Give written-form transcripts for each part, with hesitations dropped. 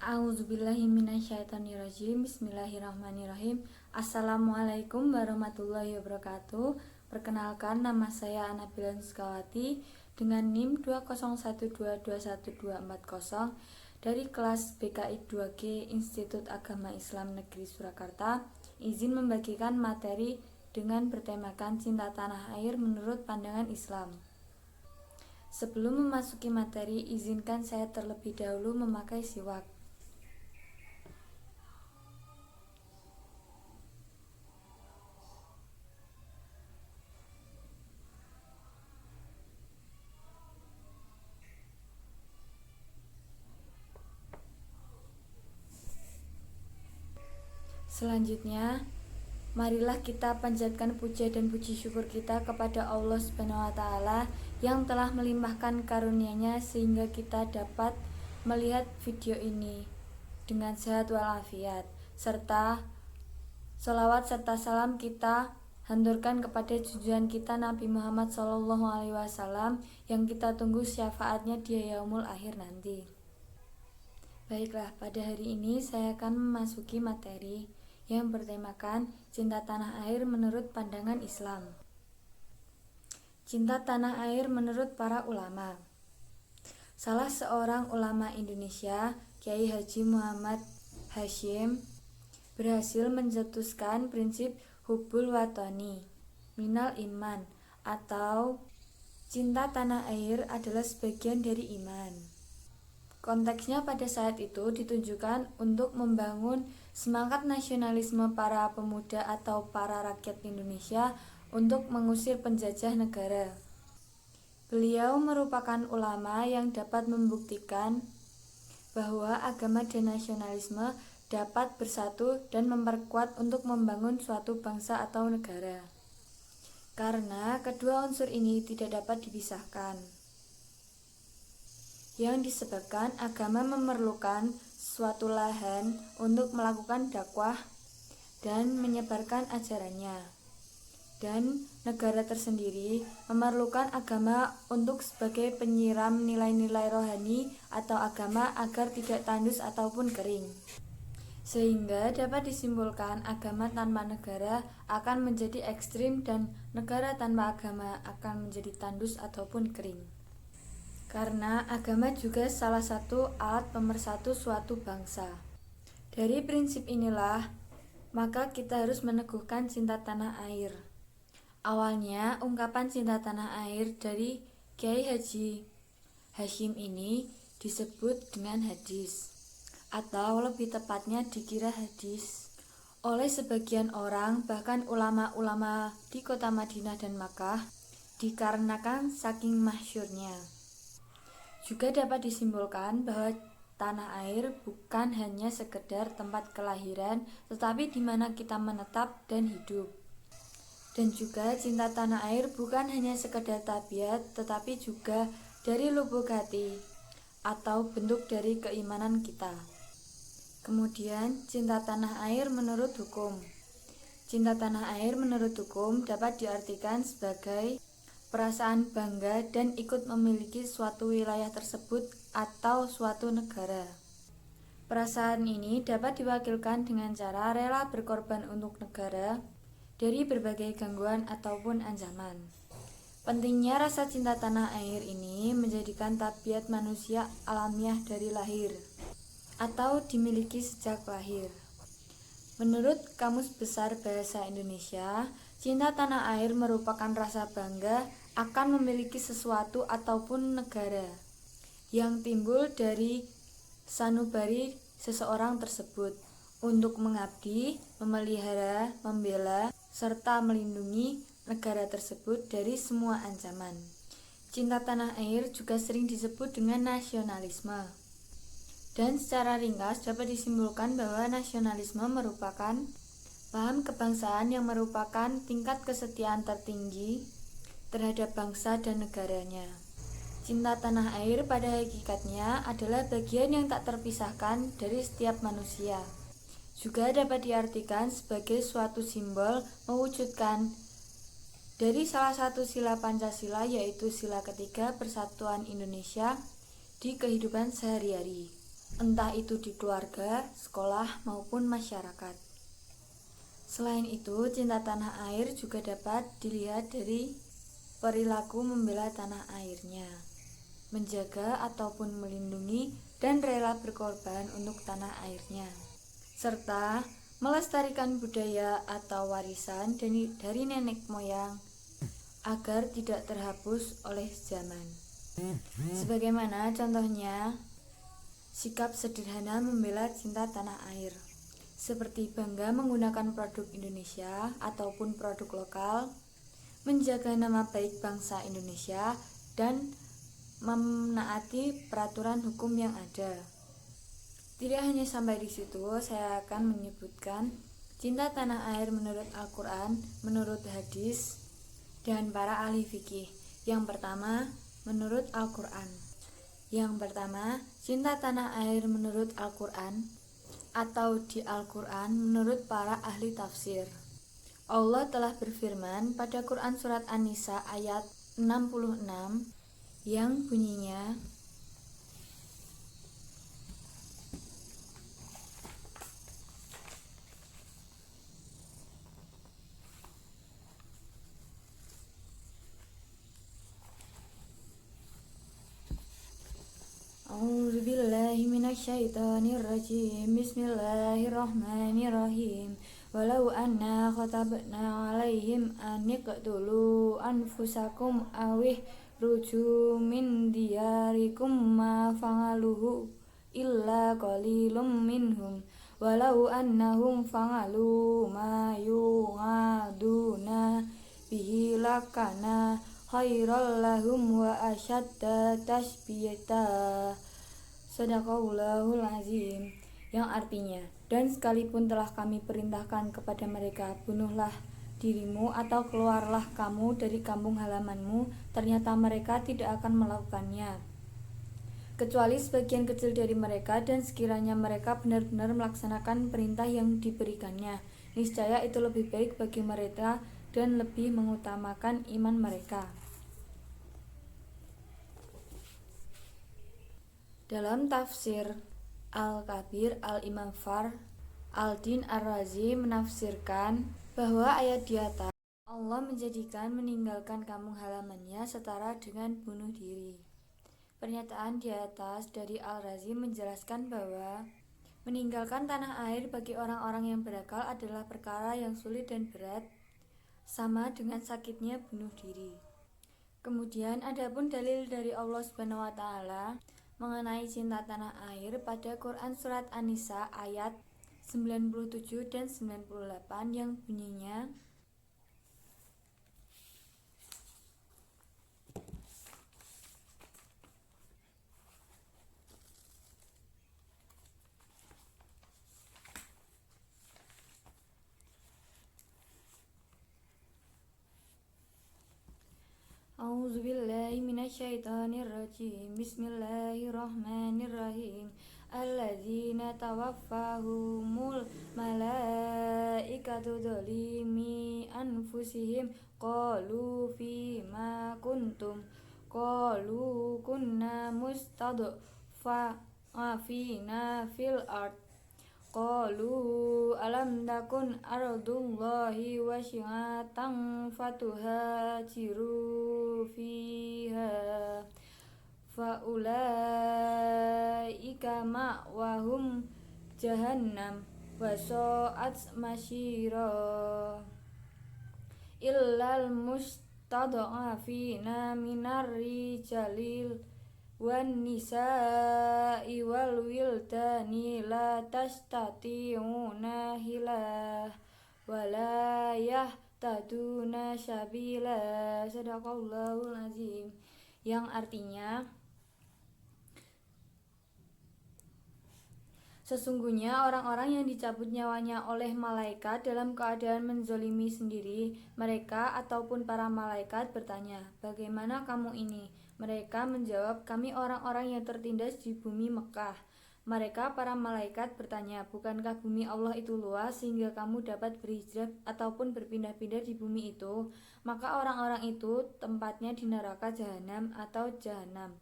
A'udzubillahiminasyaitonirrajim. Bismillahirrahmanirrahim. Assalamualaikum warahmatullahi wabarakatuh. Perkenalkan, nama saya Anabila Nuskawati dengan NIM 201221240 dari kelas BKI 2G Institut Agama Islam Negeri Surakarta. Izin membagikan materi dengan bertemakan cinta tanah air menurut pandangan Islam. Sebelum memasuki materi, izinkan saya terlebih dahulu memakai siwak. Selanjutnya, marilah kita panjatkan puja dan puji syukur kita kepada Allah Subhanahu wa Ta'ala yang telah melimpahkan karunia-Nya sehingga kita dapat melihat video ini dengan sehat walafiat, serta sholawat serta salam kita haturkan kepada junjungan kita Nabi Muhammad SAW yang kita tunggu syafaatnya di yaumul akhir nanti. Baiklah, pada hari ini saya akan memasuki materi yang bertemakan cinta tanah air menurut pandangan Islam. Cinta tanah air menurut para ulama. Salah seorang ulama Indonesia, Kiai Haji Muhammad Hasyim, berhasil mencetuskan prinsip hubbul watani minal iman, atau cinta tanah air adalah sebagian dari iman. Konteksnya pada saat itu ditunjukkan untuk membangun semangat nasionalisme para pemuda atau para rakyat Indonesia untuk mengusir penjajah negara. Beliau merupakan ulama yang dapat membuktikan bahwa agama dan nasionalisme dapat bersatu dan memperkuat untuk membangun suatu bangsa atau negara. Karena kedua unsur ini tidak dapat dipisahkan. Yang disebabkan agama memerlukan suatu lahan untuk melakukan dakwah dan menyebarkan ajarannya, dan negara tersendiri memerlukan agama untuk sebagai penyiram nilai-nilai rohani atau agama agar tidak tandus ataupun kering. Sehingga dapat disimpulkan agama tanpa negara akan menjadi ekstrim dan negara tanpa agama akan menjadi tandus ataupun kering. Karena agama juga salah satu alat pemersatu suatu bangsa. Dari prinsip inilah, maka kita harus meneguhkan cinta tanah air. Awalnya, ungkapan cinta tanah air dari Kiai Haji Hasyim ini disebut dengan hadis, atau lebih tepatnya dikira hadis oleh sebagian orang, bahkan ulama-ulama di kota Madinah dan Makkah, dikarenakan saking masyhurnya. Juga dapat disimpulkan bahwa tanah air bukan hanya sekedar tempat kelahiran, tetapi di mana kita menetap dan hidup. Dan juga cinta tanah air bukan hanya sekedar tabiat, tetapi juga dari lubuk hati atau bentuk dari keimanan kita. Kemudian, cinta tanah air menurut hukum. Cinta tanah air menurut hukum dapat diartikan sebagai perasaan bangga dan ikut memiliki suatu wilayah tersebut atau suatu negara. Perasaan ini dapat diwakilkan dengan cara rela berkorban untuk negara dari berbagai gangguan ataupun ancaman. Pentingnya rasa cinta tanah air ini menjadikan tabiat manusia alamiah dari lahir atau dimiliki sejak lahir. Menurut Kamus Besar Bahasa Indonesia, cinta tanah air merupakan rasa bangga akan memiliki sesuatu ataupun negara yang timbul dari sanubari seseorang tersebut untuk mengabdi, memelihara, membela, serta melindungi negara tersebut dari semua ancaman. Cinta tanah air juga sering disebut dengan nasionalisme. Dan secara ringkas dapat disimpulkan bahwa nasionalisme merupakan paham kebangsaan yang merupakan tingkat kesetiaan tertinggi terhadap bangsa dan negaranya. Cinta tanah air pada hakikatnya adalah bagian yang tak terpisahkan dari setiap manusia. Juga dapat diartikan sebagai suatu simbol mewujudkan dari salah satu sila Pancasila, yaitu sila ketiga Persatuan Indonesia di kehidupan sehari-hari. entah itu di keluarga, sekolah, maupun masyarakat. Selain itu, cinta tanah air juga dapat dilihat dari perilaku membela tanah airnya, menjaga ataupun melindungi dan rela berkorban untuk tanah airnya, serta melestarikan budaya atau warisan dari nenek moyang agar tidak terhapus oleh zaman. Sebagaimana contohnya, sikap sederhana membela cinta tanah air, seperti bangga menggunakan produk Indonesia ataupun produk lokal, menjaga nama baik bangsa Indonesia, dan menaati peraturan hukum yang ada. Tidak hanya sampai di situ, saya akan menyebutkan cinta tanah air menurut Al-Quran, menurut hadis, dan para ahli fikih. Yang pertama, menurut Al-Quran. Yang pertama, cinta tanah air menurut Al-Quran atau di Al-Quran menurut para ahli tafsir. Allah telah berfirman pada Quran Surat An-Nisa ayat 66 yang bunyinya, A'udzubillahi minasyaitonirrajim. Bismillahirrahmanirrahim. Walau anna khatabna alaihim an iqtulu anfusakum awih ruju min diyarikum ma fa'aluhu illa qalilum minhum walau annahum fa'alu ma yu'aduna bihi lakana khairal lahum wa asyadda tasbita. Shadaqallahul azim. Yang artinya, dan sekalipun telah kami perintahkan kepada mereka, bunuhlah dirimu atau keluarlah kamu dari kampung halamanmu, ternyata mereka tidak akan melakukannya, kecuali sebagian kecil dari mereka, dan sekiranya mereka benar-benar melaksanakan perintah yang diberikannya, niscaya itu lebih baik bagi mereka dan lebih mengutamakan iman mereka. Dalam tafsir Al-Kabir, Al-Imam Fakhr Al-Din Ar-Razi menafsirkan bahwa ayat di atas, Allah menjadikan meninggalkan kampung halamannya setara dengan bunuh diri. Pernyataan di atas dari Al-Razi menjelaskan bahwa meninggalkan tanah air bagi orang-orang yang berakal adalah perkara yang sulit dan berat, sama dengan sakitnya bunuh diri. Kemudian adapun dalil dari Allah Subhanahu wa taala mengenai cinta tanah air pada Quran Surat An-Nisa ayat 97 dan 98 yang bunyinya, A'udzubillahi minasyaitonirrajim. Bismillahirrahmanirrahim. Alladzina tawaffahumul malaikatu dzalimi anfusihim qalu fima kuntum qalu kunna mustadfa'afina fil ard qalu alam takun ardullahi wasi'atan fatuhajiru fiha faulaika ma'wahum jahannam wasa'at masyira illal mustad'afina minar rijalil wan nisa'i wal wildani la tastati'una hilah wala yahtaduna sabila. Shadaqallahul azim. Yang artinya, sesungguhnya orang-orang yang dicabut nyawanya oleh malaikat dalam keadaan menzolimi sendiri, mereka ataupun para malaikat bertanya, bagaimana kamu ini? Mereka menjawab, kami orang-orang yang tertindas di bumi Mekah. Mereka para malaikat bertanya, bukankah bumi Allah itu luas sehingga kamu dapat berhijrah ataupun berpindah-pindah di bumi itu? Maka orang-orang itu tempatnya di neraka jahanam atau jahanam.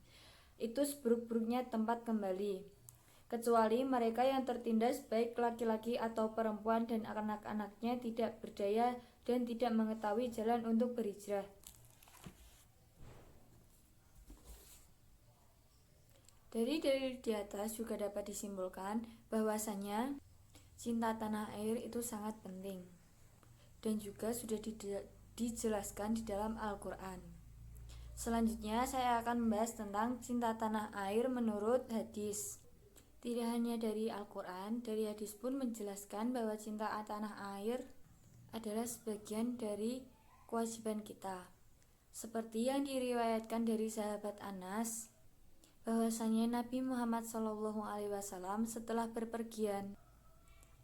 Itu seburuk-buruknya tempat kembali. kecuali mereka yang tertindas baik laki-laki atau perempuan dan anak-anaknya tidak berdaya dan tidak mengetahui jalan untuk berhijrah. Dari dalil di atas juga dapat disimpulkan bahwasanya cinta tanah air itu sangat penting dan juga sudah dijelaskan di dalam Al-Quran. Selanjutnya saya akan membahas tentang cinta tanah air menurut hadis. Tidak hanya dari Al-Quran, dari hadis pun menjelaskan bahwa cinta tanah air adalah sebagian dari kewajiban kita. Seperti yang diriwayatkan dari sahabat Anas, bahwasanya Nabi Muhammad SAW setelah berpergian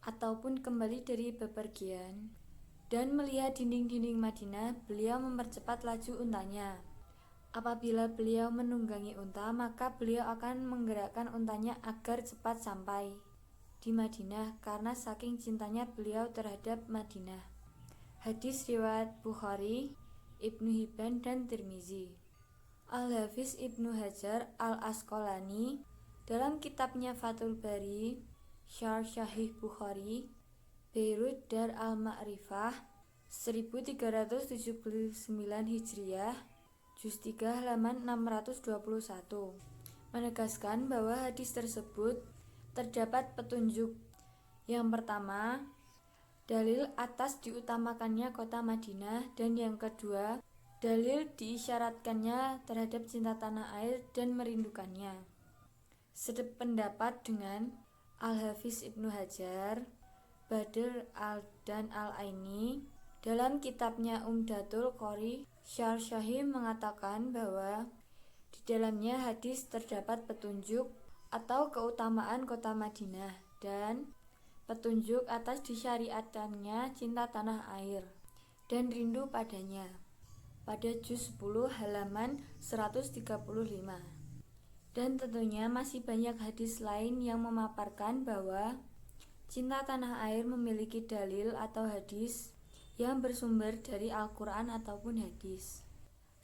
ataupun kembali dari bepergian dan melihat dinding-dinding Madinah, beliau mempercepat laju untanya. Apabila beliau menunggangi unta, maka beliau akan menggerakkan untanya agar cepat sampai di Madinah karena saking cintanya beliau terhadap Madinah. Hadis riwayat Bukhari, Ibnu Hibban dan Tirmizi. Al-Hafiz Ibnu Hajar Al-Asqalani dalam kitabnya Fathul Bari, Syarh Sahih Bukhari, Beirut Dar Al-Ma'rifah 1379 Hijriah, juz 3 halaman 621, menegaskan bahwa hadis tersebut terdapat petunjuk. Yang pertama, dalil atas diutamakannya kota Madinah, dan yang kedua, dalil diisyaratkannya terhadap cinta tanah air dan merindukannya. Sependapat dengan Al-Hafiz Ibnu Hajar, Badr dan Al-Aini dalam kitabnya Umdatul Qori Syarh Sahih mengatakan bahwa di dalamnya hadis terdapat petunjuk atau keutamaan kota Madinah dan petunjuk atas disyariatkannya cinta tanah air dan rindu padanya pada juz 10 halaman 135. Dan tentunya masih banyak hadis lain yang memaparkan bahwa cinta tanah air memiliki dalil atau hadis yang bersumber dari Al-Quran ataupun hadis,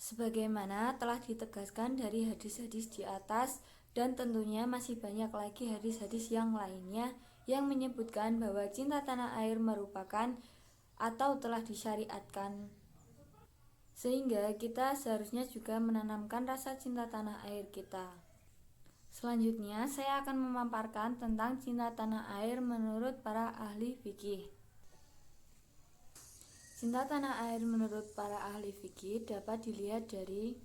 sebagaimana telah ditegaskan dari hadis-hadis di atas. Dan tentunya masih banyak lagi hadis-hadis yang lainnya yang menyebutkan bahwa cinta tanah air merupakan atau telah disyariatkan, sehingga kita seharusnya juga menanamkan rasa cinta tanah air kita. Selanjutnya saya akan memaparkan tentang cinta tanah air menurut para ahli fikih. Cinta tanah air menurut para ahli fikih dapat dilihat dari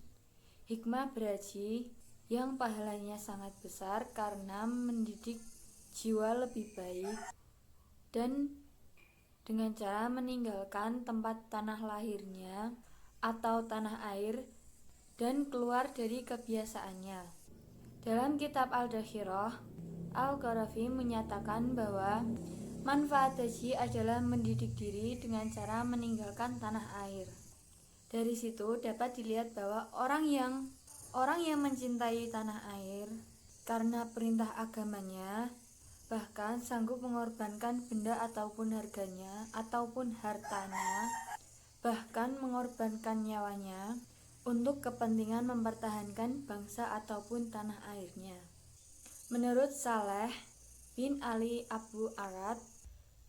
hikmah beraji yang pahalanya sangat besar karena mendidik jiwa lebih baik dan dengan cara meninggalkan tempat tanah lahirnya atau tanah air dan keluar dari kebiasaannya. Dalam kitab Al-Dakhirah, Al-Gharafi menyatakan bahwa manfaat haji adalah mendidik diri dengan cara meninggalkan tanah air. Dari situ dapat dilihat bahwa orang yang mencintai tanah air karena perintah agamanya, bahkan sanggup mengorbankan benda ataupun harganya ataupun hartanya, bahkan mengorbankan nyawanya untuk kepentingan mempertahankan bangsa ataupun tanah airnya. Menurut Saleh bin Ali Abu Arad,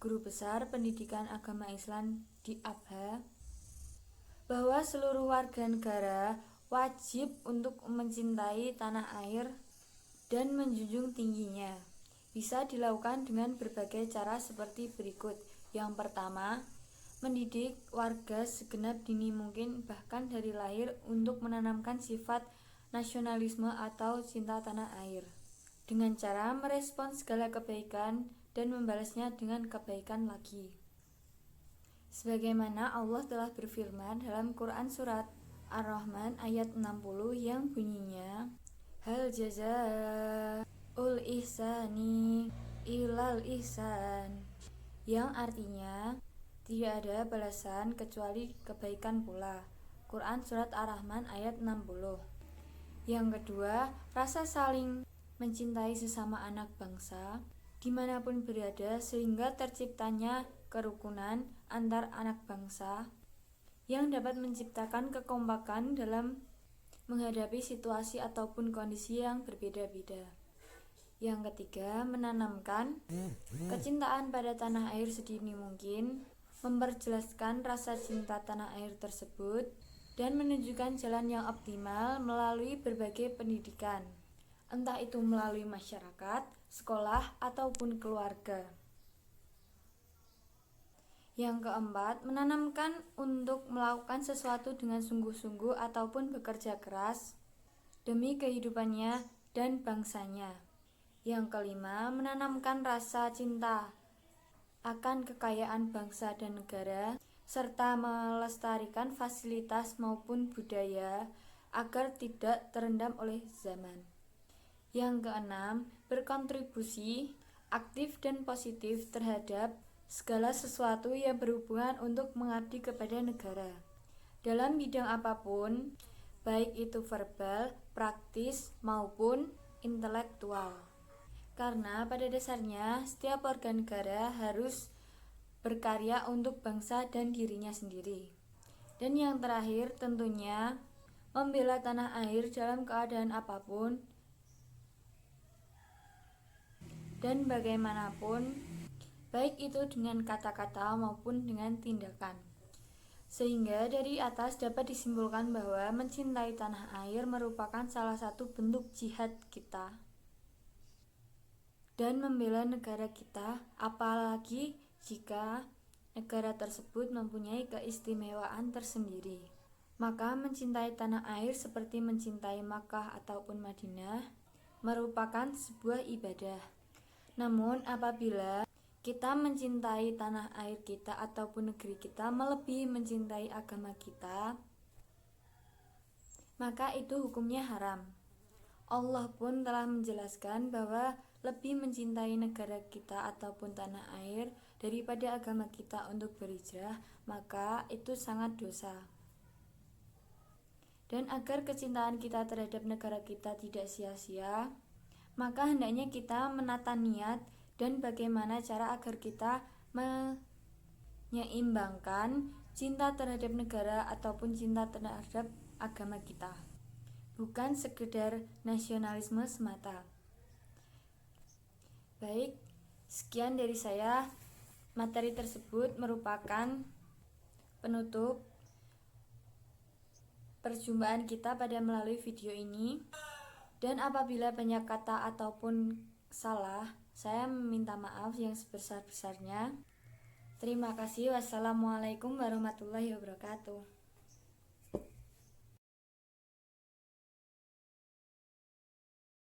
guru besar pendidikan agama Islam di Abha, bahwa seluruh warga negara wajib untuk mencintai tanah air dan menjunjung tingginya. Bisa dilakukan dengan berbagai cara seperti berikut. Yang pertama, mendidik warga segenap dini mungkin bahkan dari lahir untuk menanamkan sifat nasionalisme atau cinta tanah air dengan cara merespons segala kebaikan dan membalasnya dengan kebaikan lagi. Sebagaimana Allah telah berfirman dalam Quran surat Ar-Rahman ayat 60 yang bunyinya, hal jazaa'ul ihsani ilal ihsan, yang artinya tidak ada balasan kecuali kebaikan pula. Quran surat Ar-Rahman ayat 60. Yang kedua, rasa saling mencintai sesama anak bangsa dimanapun berada sehingga terciptanya kerukunan antar anak bangsa yang dapat menciptakan kekompakan dalam menghadapi situasi ataupun kondisi yang berbeda-beda. Yang ketiga, menanamkan kecintaan pada tanah air sedini mungkin, memperjelaskan rasa cinta tanah air tersebut, dan menunjukkan jalan yang optimal melalui berbagai pendidikan, entah itu melalui masyarakat, sekolah, ataupun keluarga. Yang keempat, menanamkan untuk melakukan sesuatu dengan sungguh-sungguh ataupun bekerja keras demi kehidupannya dan bangsanya. Yang kelima, menanamkan rasa cinta akan kekayaan bangsa dan negara, serta melestarikan fasilitas maupun budaya agar tidak terendam oleh zaman. Yang keenam, berkontribusi aktif dan positif terhadap segala sesuatu yang berhubungan untuk mengabdi kepada negara dalam bidang apapun, baik itu verbal, praktis, maupun intelektual. Karena pada dasarnya setiap warga negara harus berkarya untuk bangsa dan dirinya sendiri. Dan yang terakhir tentunya membela tanah air dalam keadaan apapun dan bagaimanapun, baik itu dengan kata-kata maupun dengan tindakan. Sehingga dari atas dapat disimpulkan bahwa mencintai tanah air merupakan salah satu bentuk jihad kita dan membela negara kita, apalagi jika negara tersebut mempunyai keistimewaan tersendiri. Maka mencintai tanah air seperti mencintai Makkah ataupun Madinah merupakan sebuah ibadah. Namun apabila kita mencintai tanah air kita ataupun negeri kita melebihi mencintai agama kita, maka itu hukumnya haram. Allah pun telah menjelaskan bahwa lebih mencintai negara kita ataupun tanah air daripada agama kita untuk berhijrah, maka itu sangat dosa. Dan agar kecintaan kita terhadap negara kita tidak sia-sia, maka hendaknya kita menata niat dan bagaimana cara agar kita menyeimbangkan cinta terhadap negara ataupun cinta terhadap agama kita, bukan sekedar nasionalisme semata. Baik, sekian dari saya. Materi tersebut merupakan penutup perjumpaan kita pada melalui video ini. Dan apabila banyak kata ataupun salah, saya meminta maaf yang sebesar-besarnya. Terima kasih. Wassalamualaikum warahmatullahi wabarakatuh.